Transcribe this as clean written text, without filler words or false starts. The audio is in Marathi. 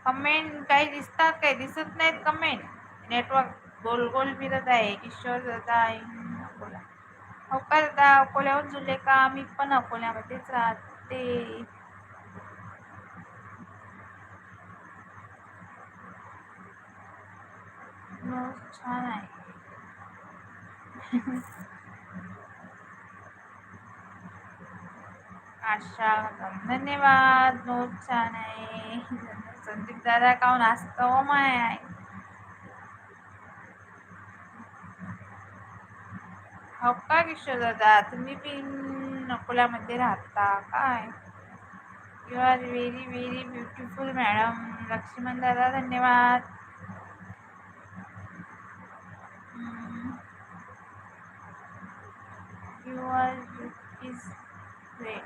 कमेंट काही दिसतात, काही दिसत नाहीत कमेंट. नेटवर्क गोल गोल फिरत आहे. किशोर दादा अकोला. हो का दादा, अकोल्याहून जुलेखा. मी पण अकोल्यामध्येच राहते. छान आहे. आशा धन्यवाद. नोट छान आहे. संदीप दादा काहून असतो माय. हो का किशोर दादा, तुम्ही पण अकोल्यामध्ये राहता काय? You are very very beautiful madam. Lakshman दादा धन्यवाद. You R is